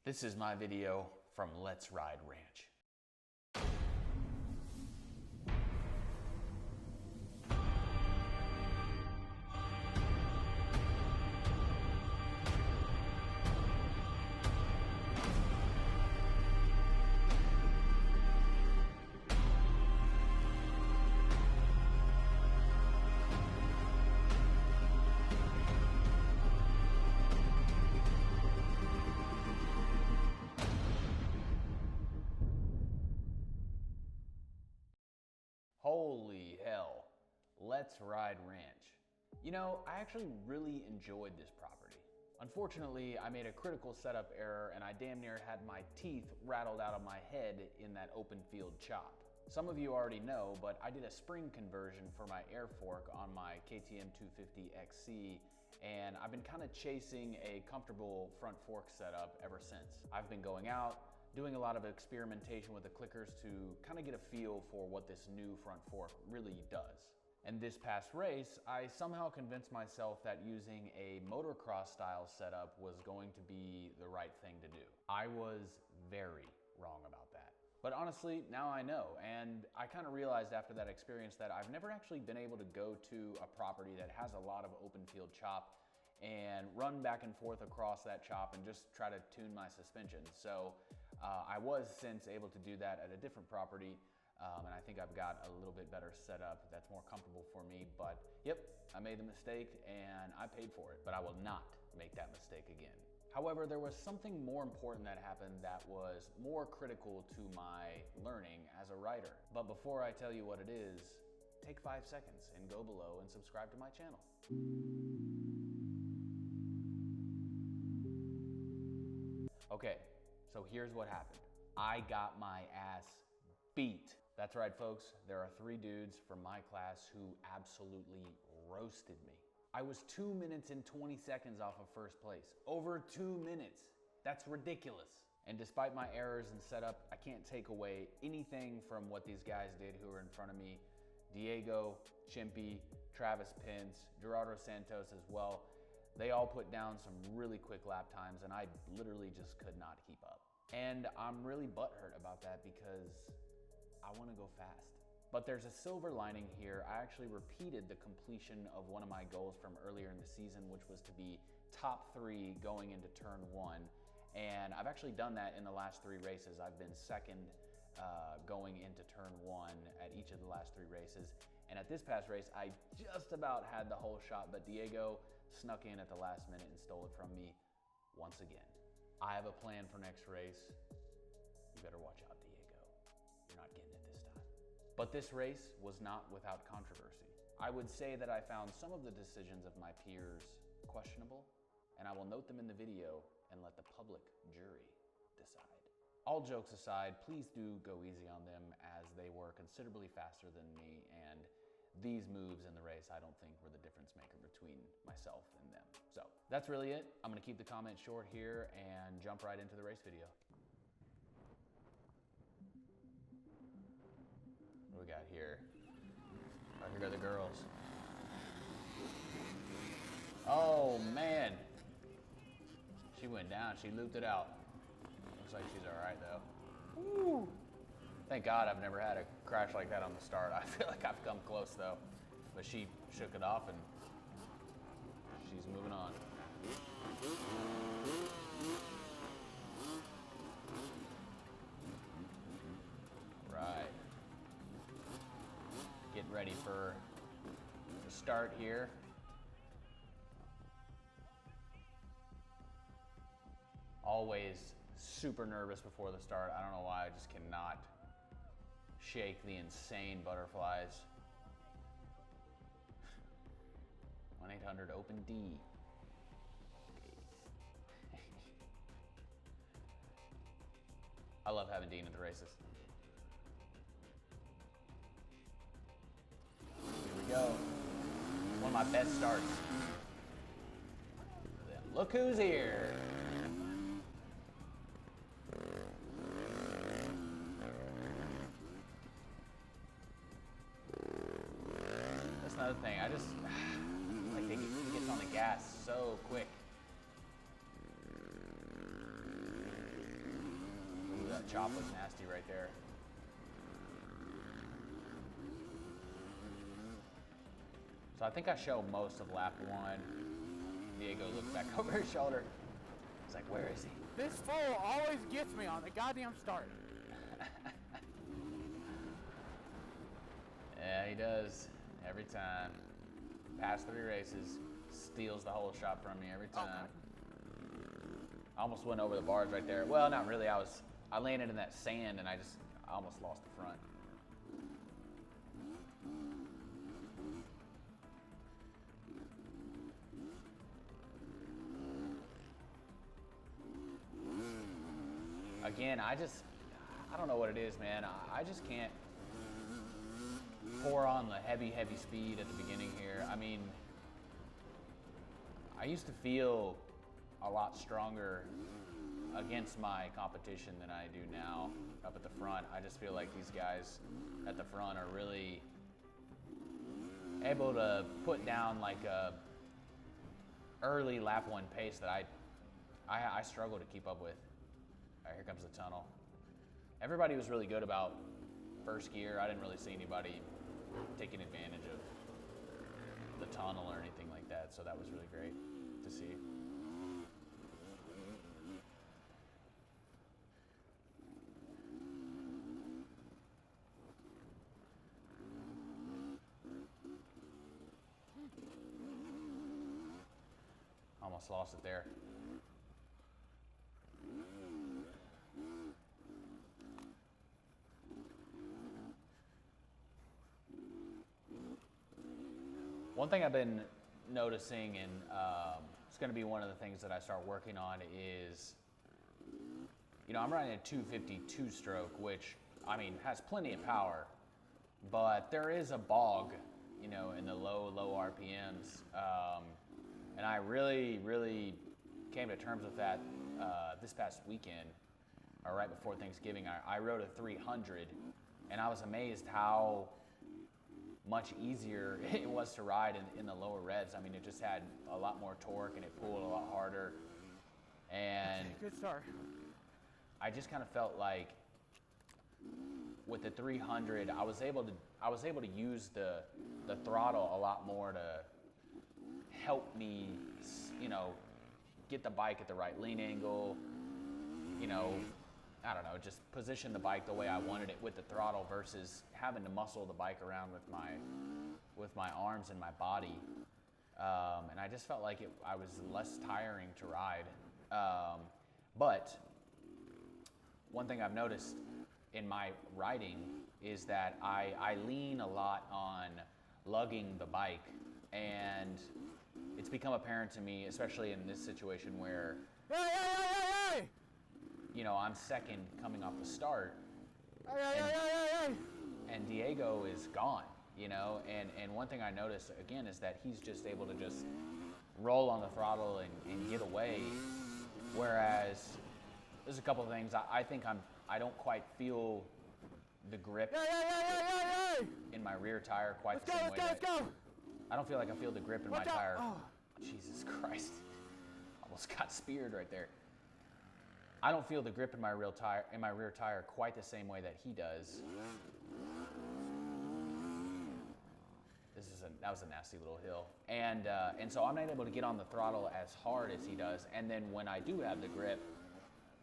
This is my video from Let's Ride Ranch. Holy hell, Let's Ride Ranch. You know, I actually really enjoyed this property. Unfortunately, I made a critical setup error and I damn near had my teeth rattled out of my head in that open field chop. Some of you already know, but I did a spring conversion for my air fork on my KTM 250 XC, and I've been kind of chasing a comfortable front fork setup ever since. I've been going out, doing a lot of experimentation with the clickers to kind of get a feel for what this new front fork really does. And this past race, I somehow convinced myself that using a motocross style setup was going to be the right thing to do. I was very wrong about that. But honestly, now I know, and I kind of realized after that experience that I've never actually been able to go to a property that has a lot of open field chop and run back and forth across that chop and just try to tune my suspension. So I was since able to do that at a different property, and I think I've got a little bit better setup that's more comfortable for me. But yep, I made the mistake and I paid for it, but I will not make that mistake again. However, there was something more important that happened that was more critical to my learning as a rider. But before I tell you what it is, take 5 seconds and go below and subscribe to my channel. Okay, so here's what happened. I got my ass beat. That's right, folks. There are 3 dudes from my class who absolutely roasted me. I was 2 minutes and 20 seconds off of first place. Over 2 minutes. That's ridiculous. And despite my errors in setup, I can't take away anything from what these guys did who were in front of me. Diego, Chimpy, Travis Pence, Gerardo Santos as well. They all put down some really quick lap times and I literally just could not keep up. And I'm really butthurt about that because I want to go fast. But there's a silver lining here. I actually repeated the completion of one of my goals from earlier in the season, which was to be top 3 going into turn 1. And I've actually done that in the last 3 races. I've been second going into turn 1 at each of the last 3 races. And at this past race, I just about had the whole shot, but Diego snuck in at the last minute and stole it from me once again. I have a plan for next race. You better watch out, Diego. You're not getting it this time. But this race was not without controversy. I would say that I found some of the decisions of my peers questionable, and I will note them in the video and let the public jury decide. All jokes aside, please do go easy on them as they were considerably faster than me, and these moves in the race I don't think were the difference maker between myself and them. So that's really it. I'm gonna keep the comments short here and jump right into the race video. What we got here? Oh, here go the girls. Oh man. She went down, she looped it out. Looks like she's all right though. Woo. Thank God I've never had a crash like that on the start. I feel like I've come close though. But she shook it off and she's moving on. Right. Get ready for the start here. Always super nervous before the start. I don't know why, I just cannot shake the insane butterflies. 1-800-OPEN-D. I love having Dean at the races. Here we go. One of my best starts. Look who's here. another thing. I just, like he gets on the gas so quick. Ooh, that chop was nasty right there. So I think I show most of lap 1. Diego looked back over his shoulder. He's like, where is he? This fool always gets me on the goddamn start. Yeah, he does. Every time. Past 3 races, steals the whole shot from me every time. Okay. I almost went over the bars right there. Well, not really. I landed in that sand and I almost lost the front. Again, I don't know what it is, man. I just can't pour on the heavy speed at the beginning here. I mean, I used to feel a lot stronger against my competition than I do now up at the front. I just feel like these guys at the front are really able to put down like a early lap 1 pace that I struggle to keep up with. All right, here comes the tunnel. Everybody was really good about first gear. I didn't really see anybody taking advantage of the tunnel or anything like that, so that was really great to see. Almost lost it there. One thing I've been noticing, and it's going to be one of the things that I start working on, is, you know, I'm riding a 252 stroke, which, I mean, has plenty of power, but there is a bog, you know, in the low RPMs, and I really came to terms with that this past weekend, or right before Thanksgiving. I rode a 300, and I was amazed how much easier it was to ride in the lower revs. I mean, it just had a lot more torque and it pulled a lot harder. And good start. I just kind of felt like with the 300, I was able to use the throttle a lot more to help me, you know, get the bike at the right lean angle, you know, I don't know, just position the bike the way I wanted it with the throttle versus having to muscle the bike around with my arms and my body. And I just felt like I was less tiring to ride. But one thing I've noticed in my riding is that I lean a lot on lugging the bike, and it's become apparent to me, especially in this situation where Hey! you know, I'm second coming off the start, Hey! and Diego is gone, you know, and one thing I noticed, again, is that he's just able to just roll on the throttle and get away, whereas there's a couple of things. I think I don't quite feel the grip in my rear tire quite the same way. Let's go! I don't feel like I feel the grip in my Watch out. tire. Oh. Jesus Christ. Almost got speared right there. I don't feel the grip in my rear tire quite the same way that he does. That was a nasty little hill. And so I'm not able to get on the throttle as hard as he does. And then when I do have the grip,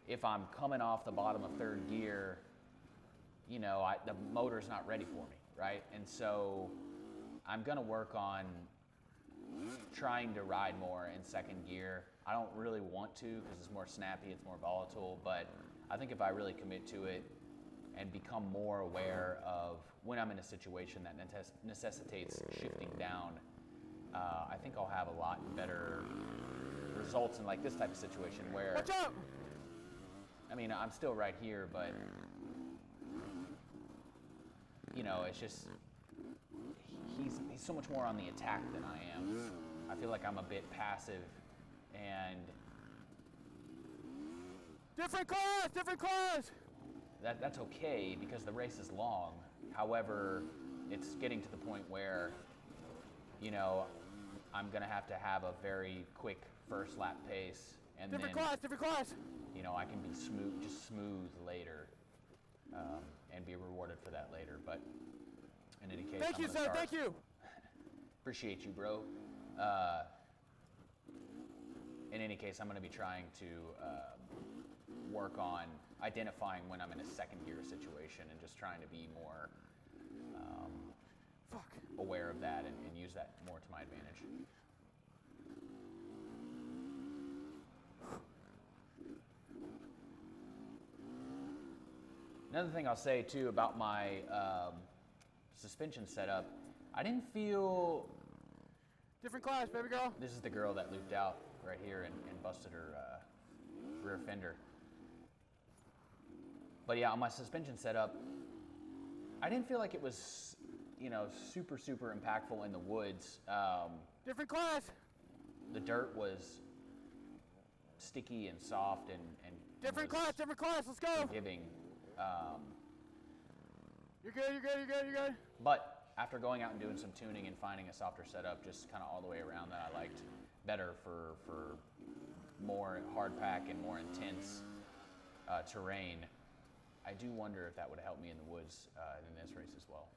if I'm coming off the bottom of third gear, you know, the motor's not ready for me, right? And so I'm gonna work on trying to ride more in second gear. I don't really want to because it's more snappy, it's more volatile, but I think if I really commit to it and become more aware of when I'm in a situation that necessitates shifting down, I think I'll have a lot better results in like this type of situation where, Watch out! I mean, I'm still right here, but you know, it's just, he's so much more on the attack than I am. I feel like I'm a bit passive, and Different class! that's okay because the race is long. However, it's getting to the point where you know, I'm gonna have to have a very quick first lap pace, and Different then, class, different class. you know, I can be smooth later, and be rewarded for that later. But in any case, Thank you, sir, thank you. Appreciate you, bro. In any case, I'm gonna be trying to work on identifying when I'm in a second gear situation and just trying to be more aware of that and use that more to my advantage. Another thing I'll say too about my suspension setup, I didn't feel... Different class, baby girl. This is the girl that looped out right here and busted her rear fender. But yeah, on my suspension setup, I didn't feel like it was, you know, super impactful in the woods. Different class. The dirt was sticky and soft and Different class, let's go. Forgiving. You're good. But after going out and doing some tuning and finding a softer setup, just kind of all the way around that I liked better for more hard pack and more intense terrain, I do wonder if that would help me in the woods in this race as well.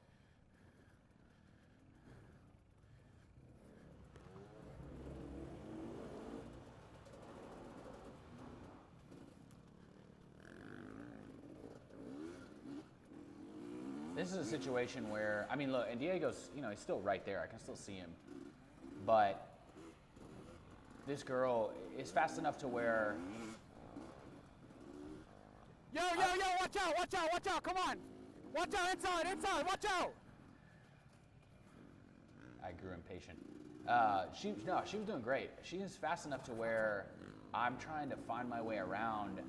This is a situation where, I mean, look, and Diego's, you know, he's still right there. I can still see him. But this girl is fast enough to where... Yo, watch out, come on. Watch out, inside, watch out. I grew impatient. She was doing great. She is fast enough to where I'm trying to find my way around,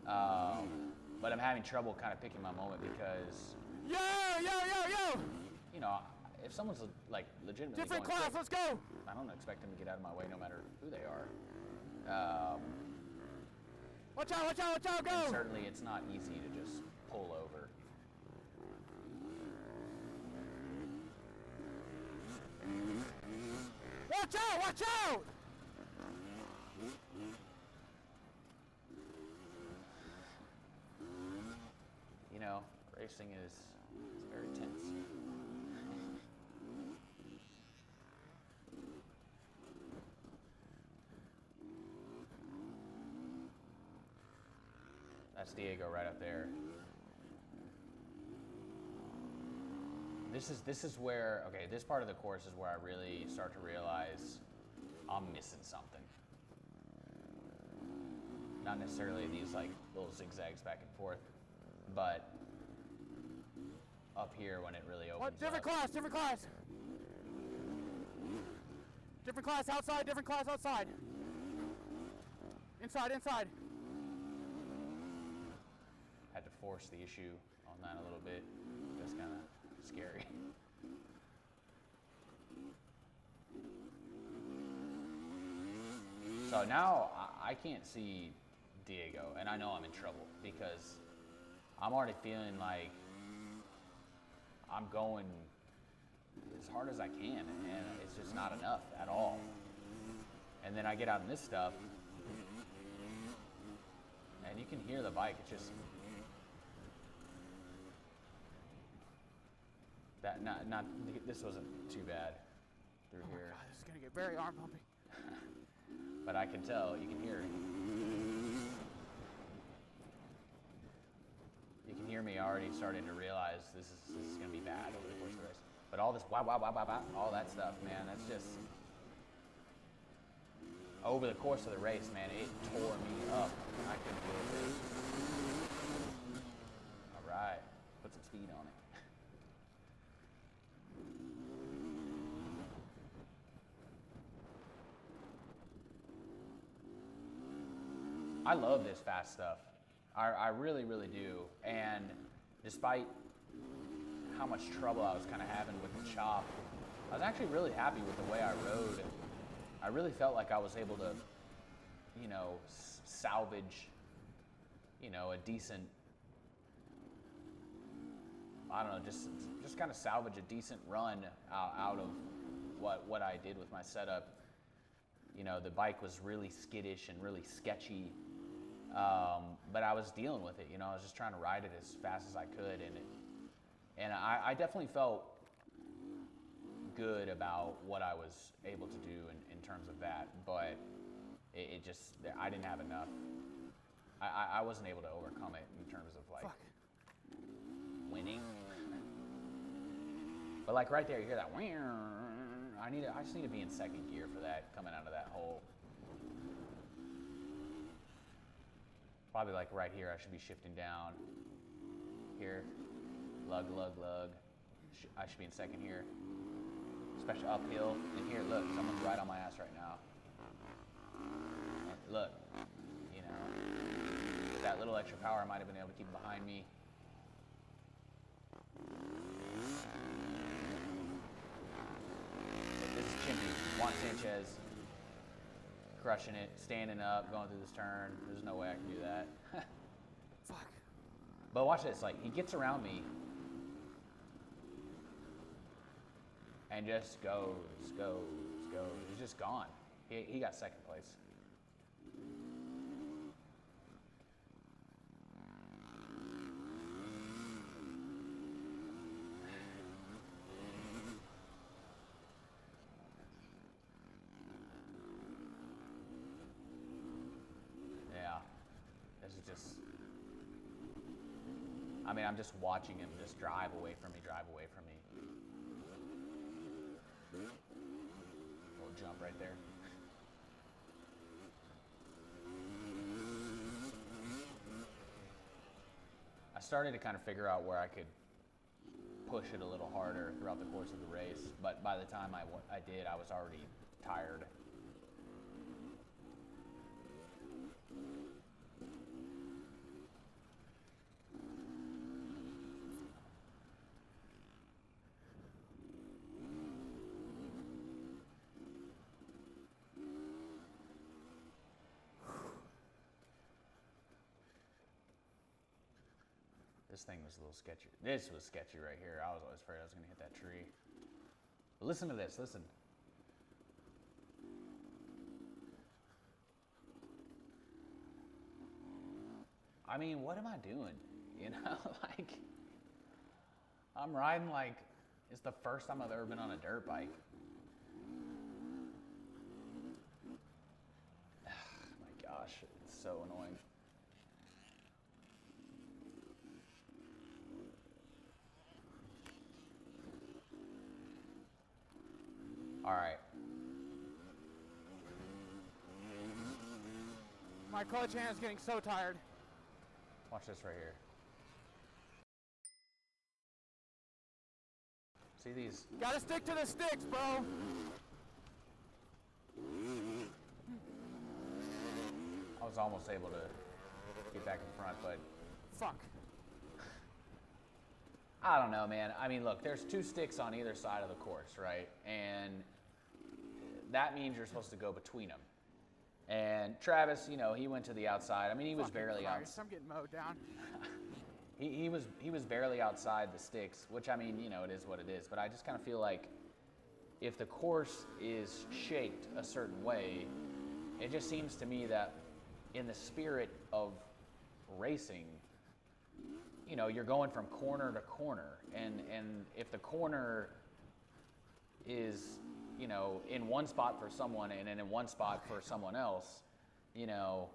but I'm having trouble kind of picking my moment because... Yo! You know, if someone's like legitimately Different going class, quick, let's go. I don't expect them to get out of my way no matter who they are. Watch out, go. And certainly it's not easy to just pull over. Watch out. You know, racing is very tense. That's Diego right up there. This is where, okay, this part of the course is where I really start to realize I'm missing something. Not necessarily these like little zigzags back and forth, but up here when it really opens up. Different class. Different class outside, Inside. Had to force the issue on that a little bit. That's kind of scary. So now I can't see Diego, and I know I'm in trouble because I'm already feeling like I'm going as hard as I can, and it's just not enough at all. And then I get out in this stuff, and you can hear the bike. It's just that not this wasn't too bad through here. God, this is gonna get very arm pumping. But I can tell, you can hear it. You can hear me already starting to realize this is gonna be bad over the course of the race. But all this wow, all that stuff, man, that's just over the course of the race, man, it tore me up. I couldn't deal with it. All right, put some speed on it. I love this fast stuff. I really, really do. And despite how much trouble I was kind of having with the chop, I was actually really happy with the way I rode. I really felt like I was able to, you know, salvage, you know, a decent, I don't know, just kind of salvage a decent run out what I did with my setup. You know, the bike was really skittish and really sketchy, but I was dealing with it. You know, I was just trying to ride it as fast as I could, and I definitely felt good about what I was able to do in terms of that, but it just, I didn't have enough. I wasn't able to overcome it in terms of like winning. But like right there, you hear that. I just need to be in second gear for that, coming out of that hole. Probably like right here, I should be shifting down. Here, lug, lug, lug. I should be in second here. Especially uphill. And here, look, someone's right on my ass right now. And look, you know, with that little extra power, I might have been able to keep him behind me. But this is Chimpy, Juan Sanchez, crushing it, standing up, going through this turn. There's no way I can do that. Fuck. But watch this, like, he gets around me and just goes. He's just gone. He got second place. Yeah, this is just, I mean, I'm just watching him just drive away from me. Little jump right there. I started to kind of figure out where I could push it a little harder throughout the course of the race, but by the time I did, I was already tired. This thing was a little sketchy. This was sketchy right here. I was always afraid I was going to hit that tree. But listen to this. Listen. I mean, what am I doing? You know, like, I'm riding like it's the first time I've ever been on a dirt bike. My gosh, it's so annoying. All right. My clutch hand is getting so tired. Watch this right here. See these? Gotta stick to the sticks, bro. I was almost able to get back in front, but Fuck. I don't know, man. I mean, look, there's two sticks on either side of the course, right? And that means you're supposed to go between them. And Travis, you know, he went to the outside. I mean, he was barely outside. I'm getting mowed down. He was barely outside the sticks, which, I mean, you know, it is what it is. But I just kind of feel like if the course is shaped a certain way, it just seems to me that in the spirit of racing, you know, you're going from corner to corner. And if the corner is, you know, in one spot for someone and then in one spot for someone else, you know,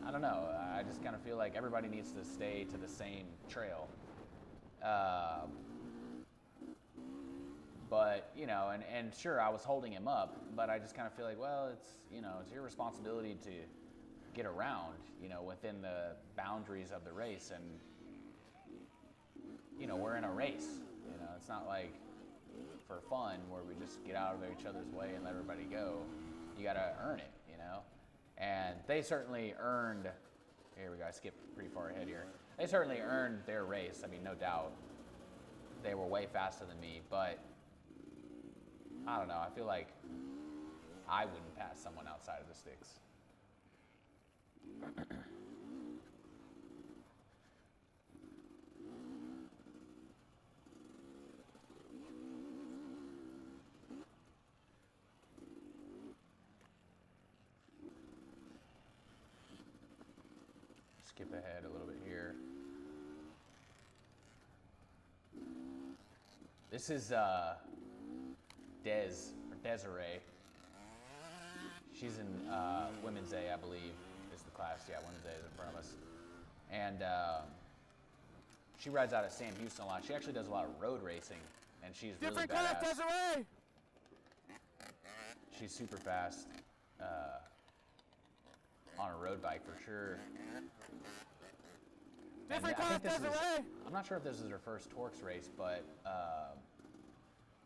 I don't know. I just kind of feel like everybody needs to stay to the same trail. But, you know, and sure, I was holding him up, but I just kind of feel like, well, it's, you know, it's your responsibility to get around, you know, within the boundaries of the race. And, you know, we're in a race, you know, it's not like for fun where we just get out of each other's way and let everybody go. You got to earn it, you know? And they certainly earned, here we go, I skipped pretty far ahead here. They certainly earned their race. I mean, no doubt. They were way faster than me, but I don't know. I feel like I wouldn't pass someone outside of the sticks. skip ahead a little bit here. This is Desiree. She's in Women's A, I believe, is the class. Yeah, Women's A is in front of us. And she rides out at Sam Houston a lot. She actually does a lot of road racing, and she's really badass. Different class, Desiree! She's super fast on a road bike for sure. Different class, Desiree! I'm not sure if this is her first TORCS race, but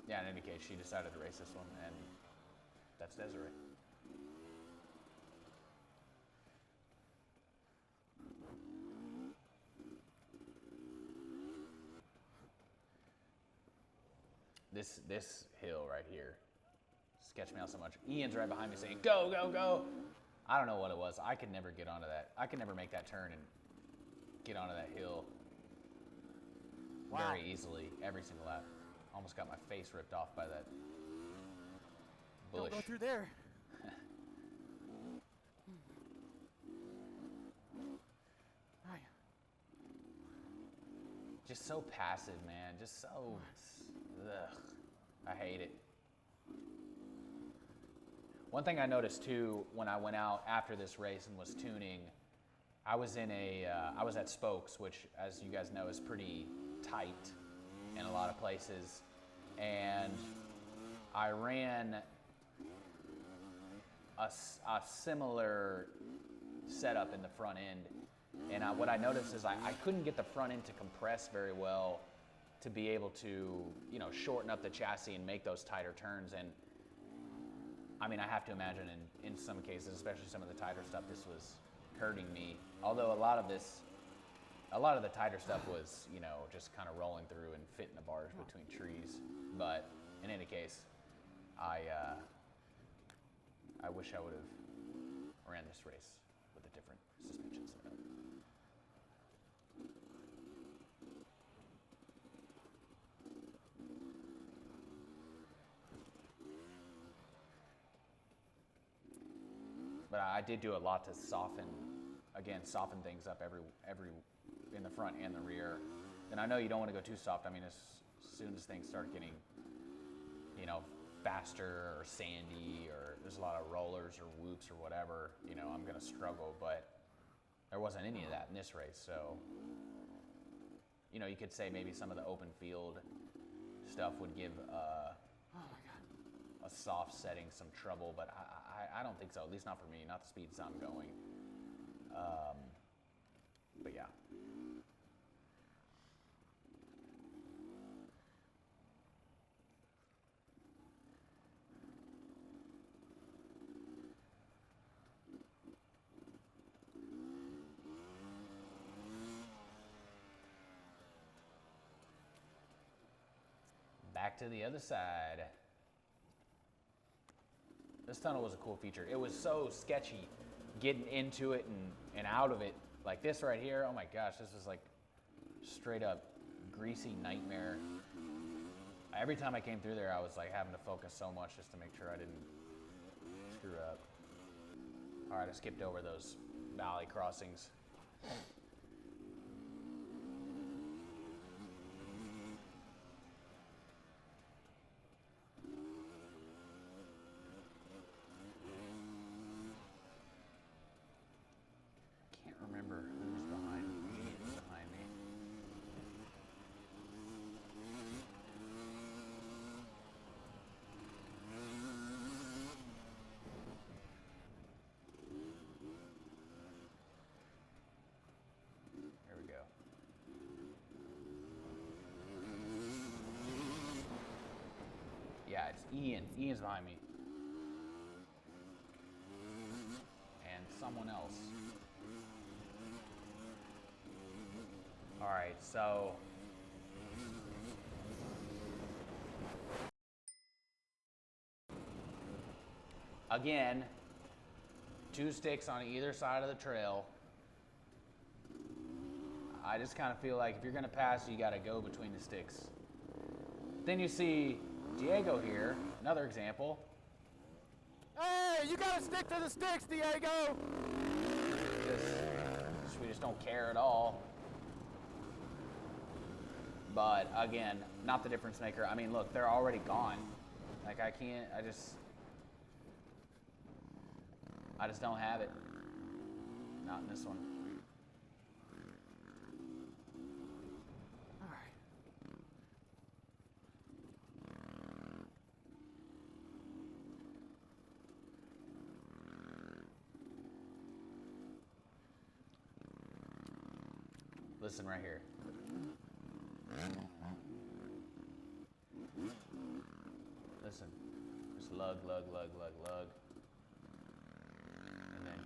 yeah, in any case, she decided to race this one, and that's Desiree. This hill right here sketched me out so much. Ian's right behind me saying, go, go, go. I don't know what it was. I could never get onto that. I could never make that turn and get onto that hill very easily every single lap. Almost got my face ripped off by that bush. Don't go through there. Just so passive, man. Just so, ugh. I hate it. One thing I noticed too when I went out after this race and was tuning, I was at Spokes, which, as you guys know, is pretty tight in a lot of places, and I ran a similar setup in the front end. And what I noticed is I couldn't get the front end to compress very well to be able to, you know, shorten up the chassis and make those tighter turns. And I mean, I have to imagine in some cases, especially some of the tighter stuff, this was hurting me. Although a lot of the tighter stuff was, you know, just kind of rolling through and fitting the bars between trees. But in any case, I wish I would have ran this race with a different suspension setup. But I did do a lot to soften things up every in the front and the rear. And I know you don't want to go too soft. I mean, as soon as things start getting, you know, faster or sandy, or there's a lot of rollers or whoops or whatever, you know, I'm gonna struggle. But there wasn't any of that in this race. So, you know, you could say maybe some of the open field stuff would give a soft setting some trouble, but I don't think so, at least not for me, not the speeds I'm going. But yeah. Back to the other side. This tunnel was a cool feature. It was so sketchy getting into it and out of it. Like this right here, oh my gosh, this was like straight up greasy nightmare. Every time I came through there, I was like having to focus so much just to make sure I didn't screw up. All right, I skipped over those valley crossings. Yeah, it's Ian. Ian's behind me. And someone else. All right, so again, 2 sticks on either side of the trail. I just kind of feel like if you're gonna pass, you gotta go between the sticks. Then you see Diego here, another example. Hey, you gotta stick to the sticks, Diego! This Swedish just don't care at all. But again, not the difference maker. I mean, look, they're already gone. Like I just don't have it. Not in this one. All right. Listen right here. Listen. Just lug, lug, lug, lug, lug. And then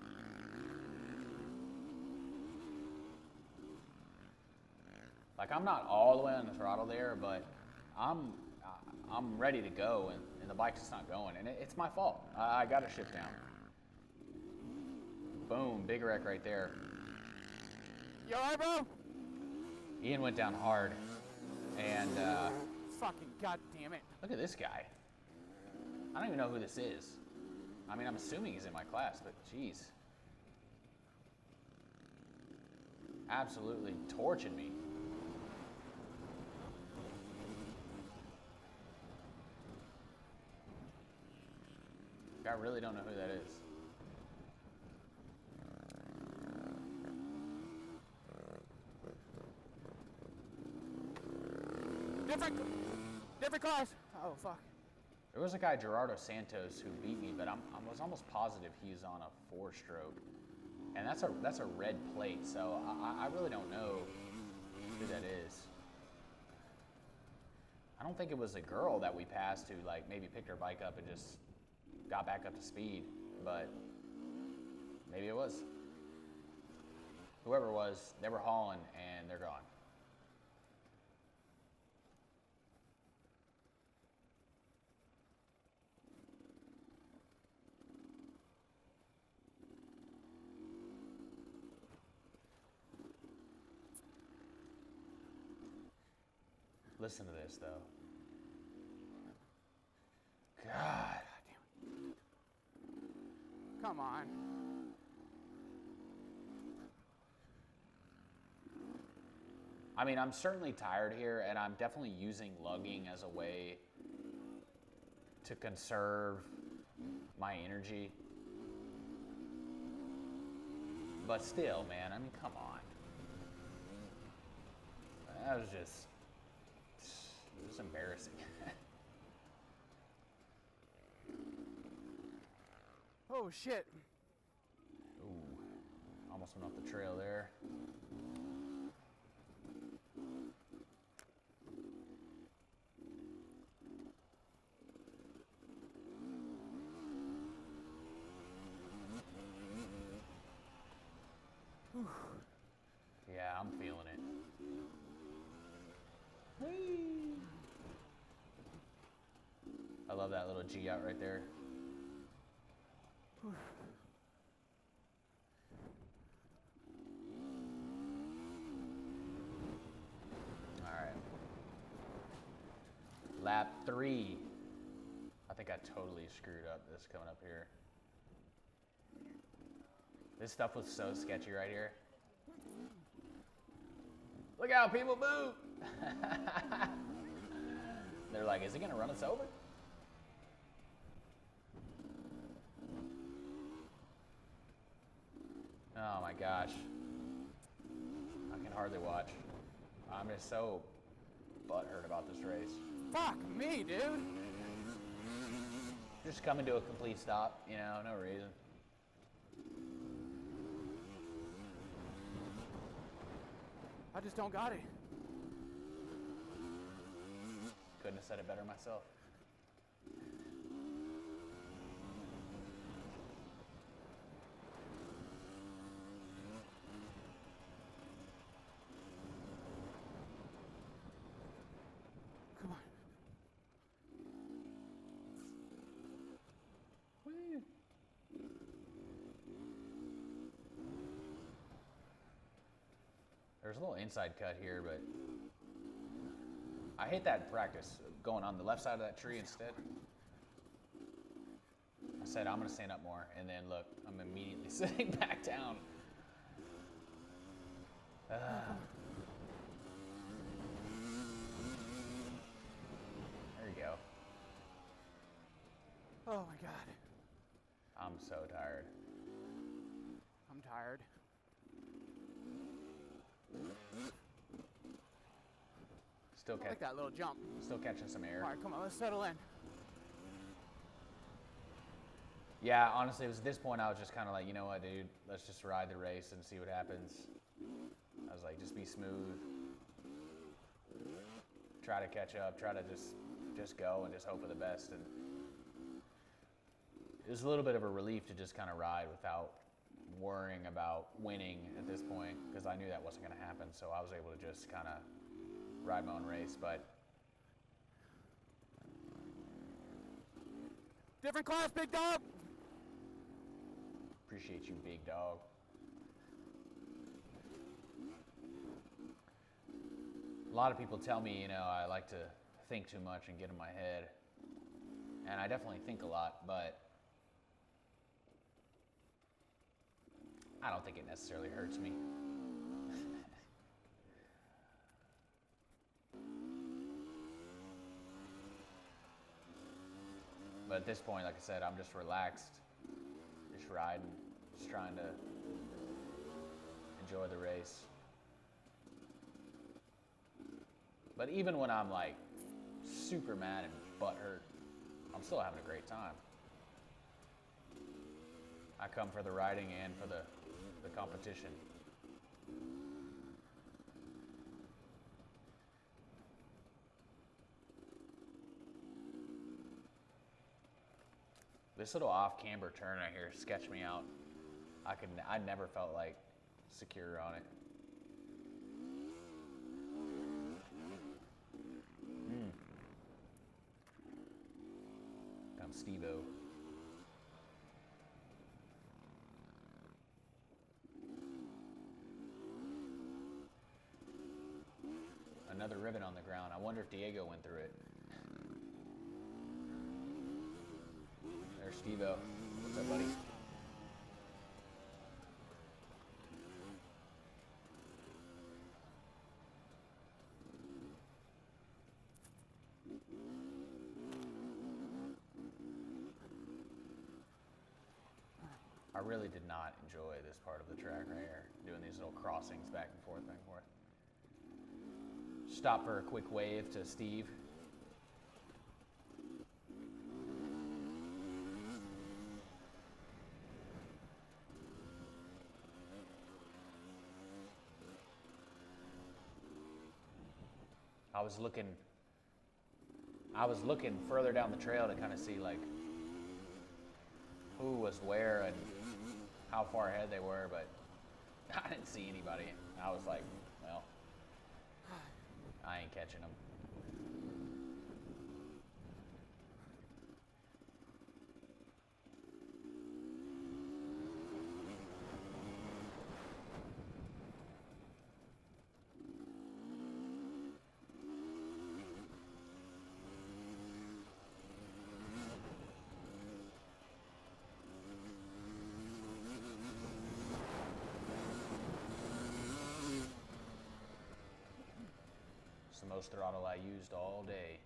like I'm not all the way on the throttle there, but I'm ready to go, and the bike's just not going, and it's my fault. I got to shift down. Boom, big wreck right there. You alright, bro? Ian went down hard, and Fucking goddamn it! look at this guy. I don't even know who this is. I mean, I'm assuming he's in my class, but geez. Absolutely torching me. I really don't know who that is. Different class. Oh fuck. There was a guy, Gerardo Santos, who beat me, but I was almost positive he's on a 4-stroke, and that's a red plate. So I really don't know who that is. I don't think it was a girl that we passed who like maybe picked her bike up and just got back up to speed, but maybe it was. Whoever it was, they were hauling and they're gone. Listen to this though. God. Come on. I mean, I'm certainly tired here, and I'm definitely using lugging as a way to conserve my energy. But still, man, I mean, come on. That was just, it was embarrassing. Oh shit. Ooh, almost went off the trail there. Yeah, I'm feeling it. Whee! I love that little G out right there. Lap 3. I think I totally screwed up this coming up here. This stuff was so sketchy right here. Look out, people, move! They're like, is he gonna run us over? Oh my gosh. I can hardly watch. I'm just so butthurt about this race. Fuck me, dude. Just coming to a complete stop, you know, no reason. I just don't got it. Couldn't have said it better myself. Come on. Whee. There's a little inside cut here, but I hate that practice, going on the left side of that tree instead. I said I'm gonna stand up more, and then look, I'm immediately sitting back down. There you go. Oh my God. I'm so tired. I'm tired. Still I like that little jump. Still catching some air. All right, come on, let's settle in. Yeah, honestly, it was at this point I was just kind of like, you know what, dude, let's just ride the race and see what happens. I was like, just be smooth. Try to catch up. Try to just go and just hope for the best. And it was a little bit of a relief to just kind of ride without worrying about winning at this point, because I knew that wasn't going to happen. So I was able to just kind of ride my own race. But Different class, big dog. appreciate you, big dog. A lot of people tell me, you know, I like to think too much and get in my head. And I definitely think a lot, but I don't think it necessarily hurts me. But at this point, like I said, I'm just relaxed, just riding, just trying to enjoy the race. But even when I'm like super mad and butthurt, I'm still having a great time. I come for the riding and for the competition. This little off-camber turn right here sketched me out. I never felt like secure on it. Come Steve-O. Another rivet on the ground. I wonder if Diego went through it. There's Steve-O. What's up, buddy? I really did not enjoy this part of the track right here, doing these little crossings back and forth, back and forth. Stop for a quick wave to Steve. I was looking further down the trail to kind of see like who was where and how far ahead they were, but I didn't see anybody. I was like, well, I ain't catching them. It's the most throttle I used all day.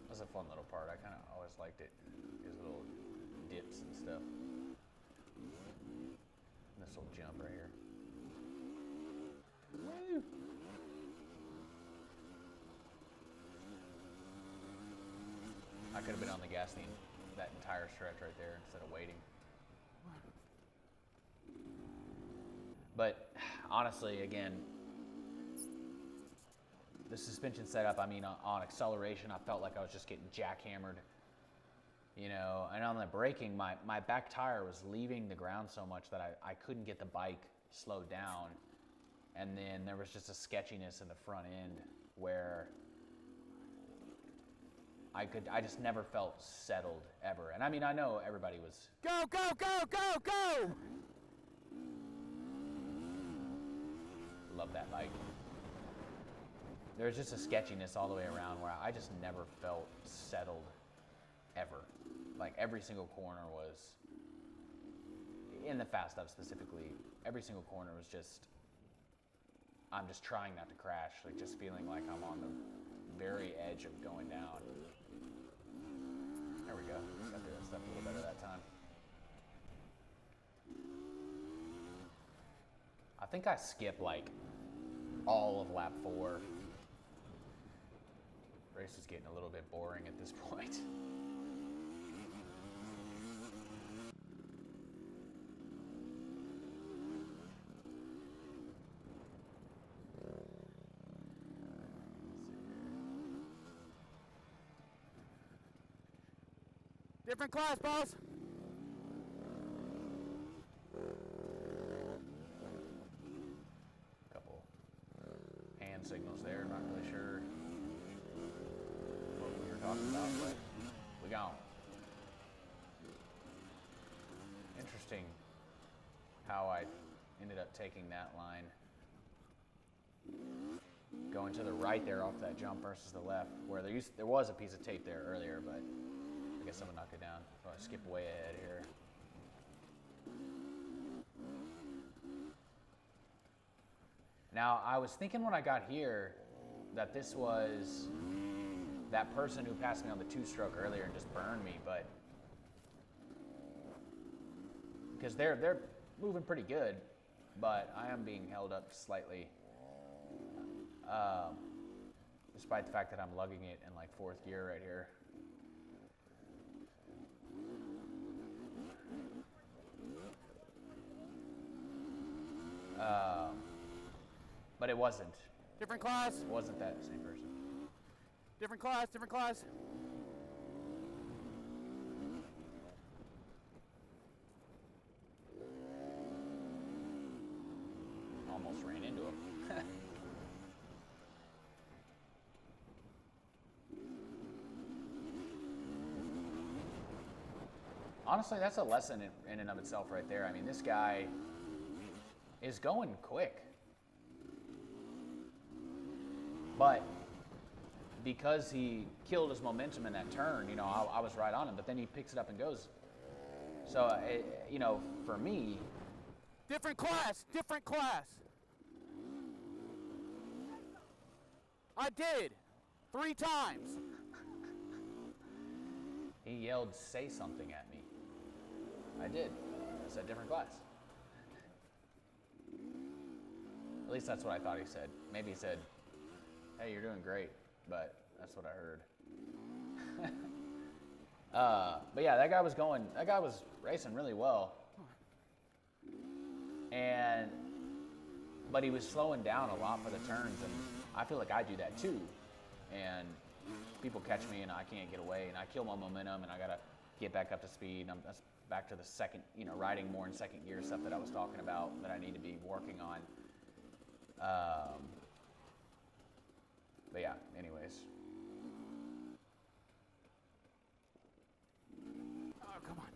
That's a fun little part. I kind of always liked it. These little dips and stuff. And this little jump right here. Woo! I could have been on the gas that entire stretch right there instead of waiting. But honestly, again, the suspension setup, I mean, on acceleration, I felt like I was just getting jackhammered. you know, and on the braking, my back tire was leaving the ground so much that I couldn't get the bike slowed down. And then there was just a sketchiness in the front end where I just never felt settled ever. And I mean, I know everybody was... Go, go, go, go, go! Love that bike. There's just a sketchiness all the way around where I just never felt settled ever. Like every single corner was, in the fast stuff specifically, every single corner was just, I'm just trying not to crash, like just feeling like I'm on the very edge of going down. There we go. Got through that stuff a little better that time. I think I skipped like all of lap 4. Race is getting a little bit boring at this point. Different class, boss. Couple hand signals there, not really sure what we were talking about, but we gone. Interesting how I ended up taking that line. Going to the right there off that jump versus the left, where there was a piece of tape there earlier, but I guess someone knocked it down. So I skip way ahead here. Now, I was thinking when I got here that this was that person who passed me on the 2-stroke earlier and just burned me, but because they're moving pretty good, but I am being held up slightly, despite the fact that I'm lugging it in like 4th gear right here. But it wasn't. Different class. It wasn't that same person. Different class, different class. Almost ran into him. Honestly, that's a lesson in and of itself right there. I mean, this guy is going quick. But because he killed his momentum in that turn, you know, I was right on him, but then he picks it up and goes. So, you know, for me... Different class, different class. I did. 3 times. He yelled, "Say something" at me. I did. I said different class. At least that's what I thought he said. Maybe he said, "Hey, you're doing great," but that's what I heard. But yeah, that guy was racing really well. But he was slowing down a lot for the turns, and I feel like I do that too. And people catch me and I can't get away, and I kill my momentum, and I gotta get back up to speed. That's back to the second, you know, riding more in 2nd gear stuff that I was talking about that I need to be working on. But yeah, anyways. Oh, come on.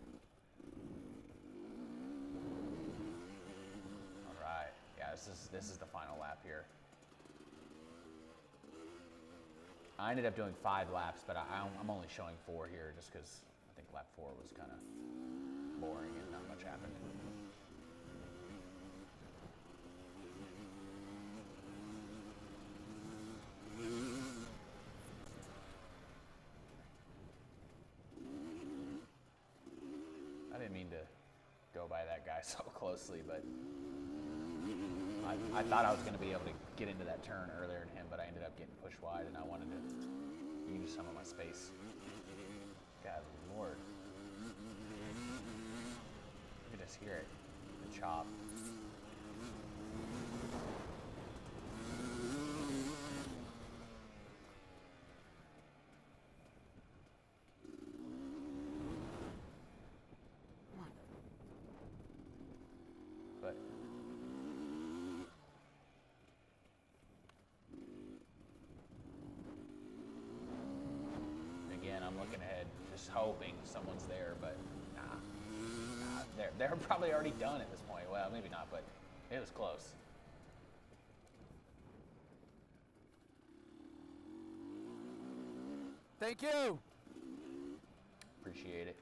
All right. Yeah, this is the final lap here. I ended up doing 5 laps, but I'm only showing 4 here just because I think lap 4 was kind of boring and not much happened. I didn't mean to go by that guy so closely, but I thought I was going to be able to get into that turn earlier than him, but I ended up getting pushed wide, and I wanted to use some of my space. God, Lord. You can just hear it, the chop. just hoping someone's there, but nah, they're probably already done at this point. Well, maybe not, but it was close. Thank you. Appreciate it.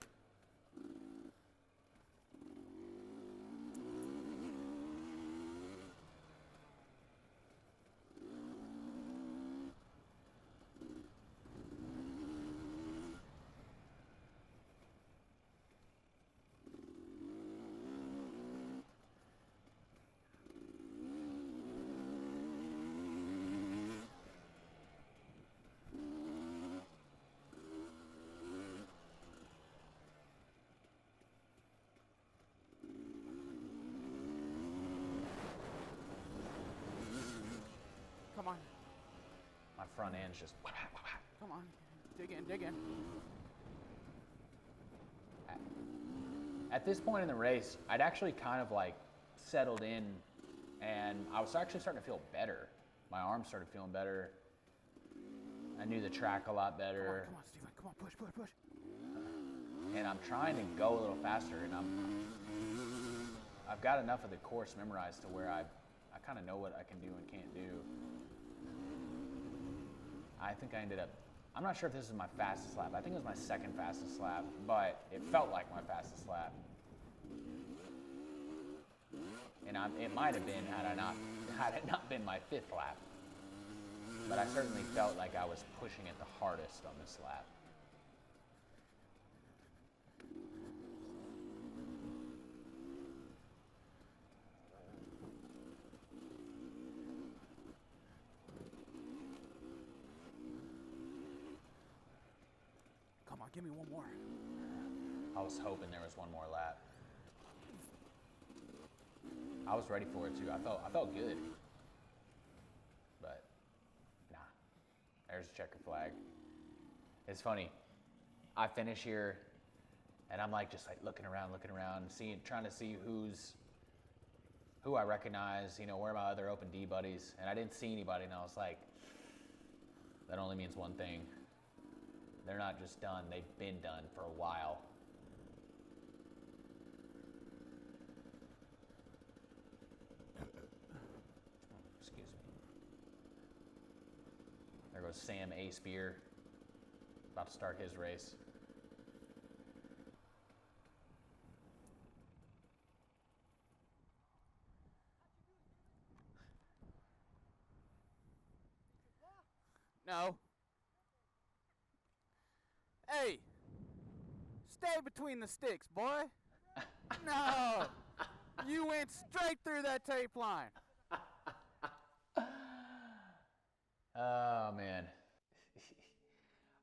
Come on. My front end's just. Come on. Dig in, dig in. At this point in the race, I'd actually kind of like settled in, and I was actually starting to feel better. My arms started feeling better. I knew the track a lot better. Come on, Steven. Come on, push, push, push. And I'm trying to go a little faster, and I've got enough of the course memorized to where I kind of know what I can do and can't do. I think I ended up, I'm not sure if this is my fastest lap. I think it was my second fastest lap, but it felt like my fastest lap. And it might have been had it not been my fifth lap. But I certainly felt like I was pushing it the hardest on this lap. Come on, give me one more. I was hoping there was one more lap. I was ready for it too. I felt good. But nah. There's a checker flag. It's funny. I finish here and I'm like just like looking around, trying to see who I recognize, you know, where are my other open D buddies, and I didn't see anybody, and I was like, that only means one thing. They're not just done, they've been done for a while. Excuse me. There goes Sam A. Spear, about to start his race. No. Hey, stay between the sticks, boy. No, you went straight through that tape line. Oh, man.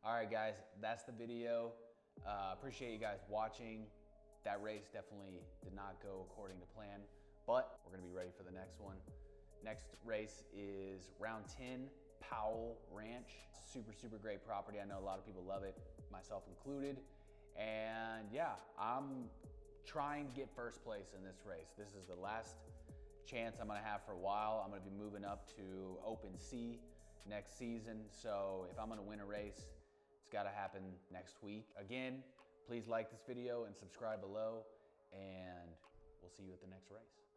All right, guys, that's the video. Appreciate you guys watching. That race definitely did not go according to plan, but we're gonna be ready for the next one. Next race is round 10, Powell Ranch. Super, super great property. I know a lot of people love it, myself included. And yeah, I'm trying to get first place in this race. This is the last chance I'm gonna have for a while. I'm gonna be moving up to Open C next season. So if I'm gonna win a race, it's gotta happen next week. Again, please like this video and subscribe below, and we'll see you at the next race.